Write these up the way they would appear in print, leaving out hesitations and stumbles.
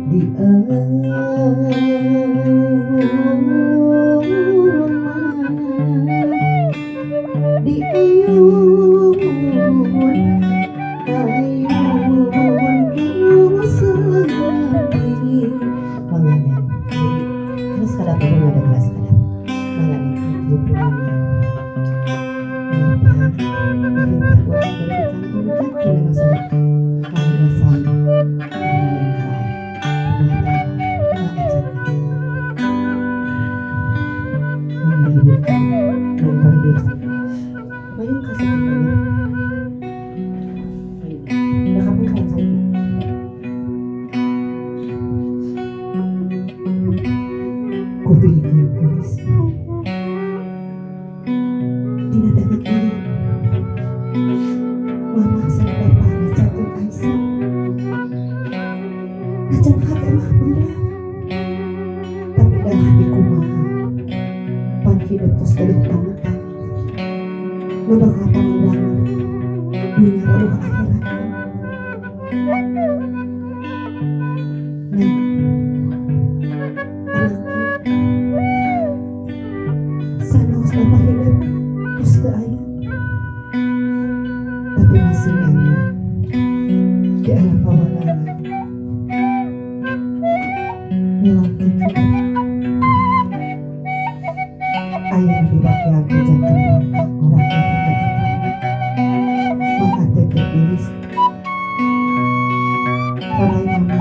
di di ayun ayun sendiri manganen terus kada turun ada gelas kada manganen hidup dunia minta orang dari kantor kaki masalah kalasan Bayang kasi nakapangkain sa iyo. Kupiligyan guys. Dinadagat ini. Mama sa papalit sa ating Aisa. Nadyan hati mah berat. Tapi dah di kumaha. Panghidot tos galing tamatang. Nabakata mawangan. Dunia rauh akhirat. Nah, anakku, sana harus mapahidot tos ayah. Tapi masih nyaman. Di alam pawalan. Melangkah kita. Ayah diwakil jantan rangka orang ketiga maka tergelis parai mama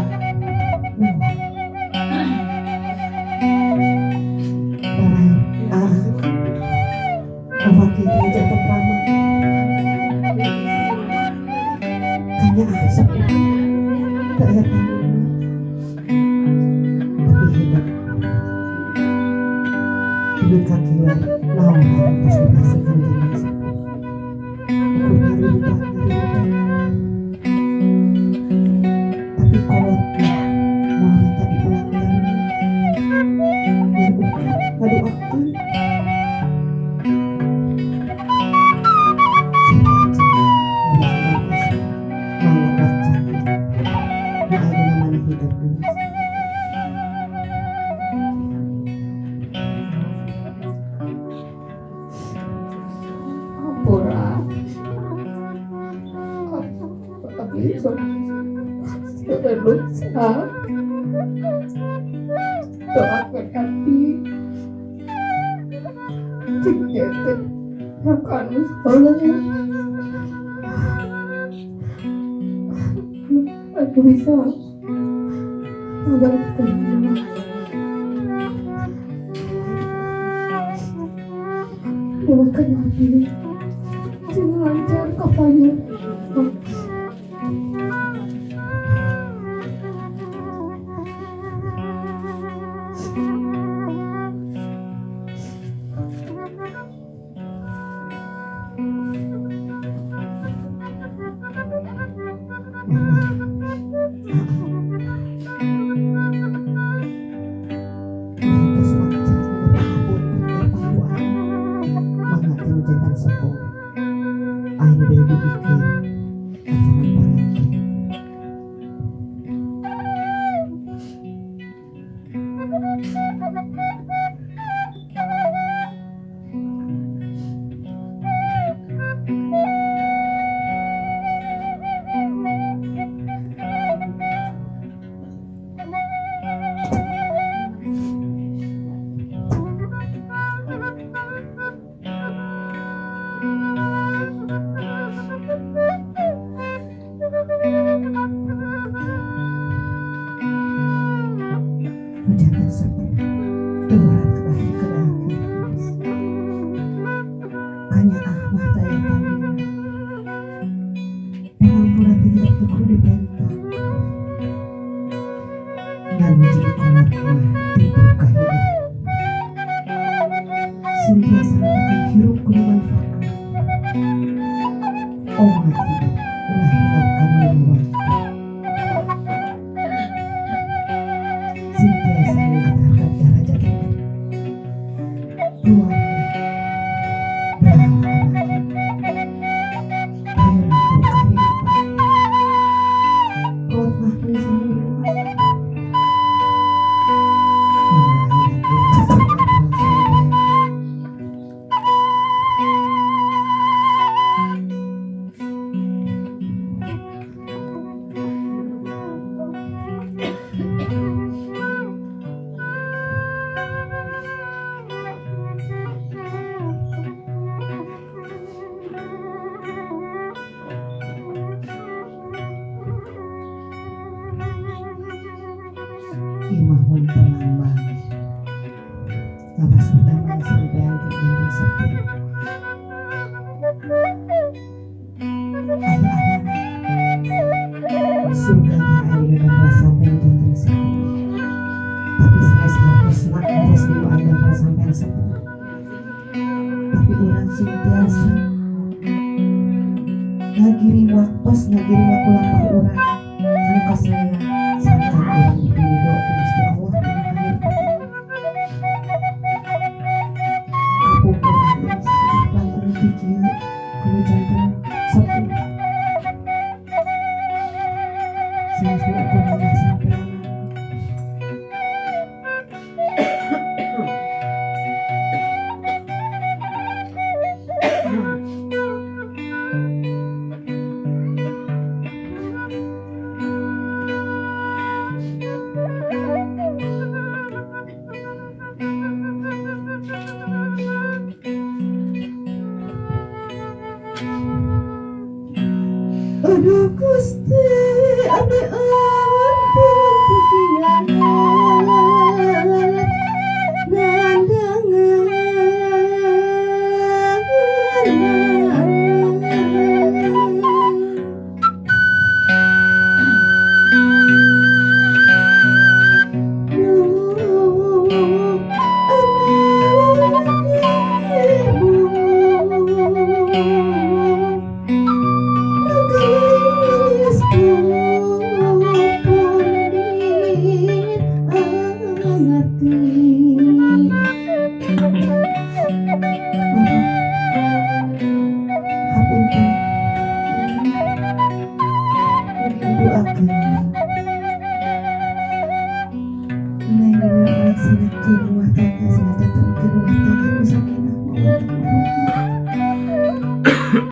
parai mewakili jantan rama hanya asap kelihatan tapi hidup dengan kakiwan lawan terus dipastikan dengan sapi ukurnya ribuan tapi kolotnya mau tadi pulang dari yang bukan ngadoakan mau baca mau ada namanya hidup dulu Pura tapi sudah lusa doakan hati cincin yang kami sekolahnya aku bisa agar terima doakan hati jangan lancar kapalnya jangan sampai terurat kembali ke dalam kanya mata yang tadi dengan pula tidak teguh di bentang lalu jadi kolotnya dibuka hidup sehingga sampai hirup bermanfaat oh mati ulah hidup kamu lewat Sintiasa mengatakan derajat keluarga beranak kamu kehidupan kau makin sama imahun tenang banget. Apa sudah mana sampean ke jendela sepi. Ayah anak surganya ada di dalam sampean jendela sepi. Tapi saya harus nak harus didoa dalam sampean sepi. Tapi orang sentiasa ngagiri waktos ngagiri waktu lapah orang anu ka saya sangkan orang dipilih doa Gusti Allah kapungkuran sipan anu pikir kemudian sepuh saya sudah kumaha sampean aduh Gusti ade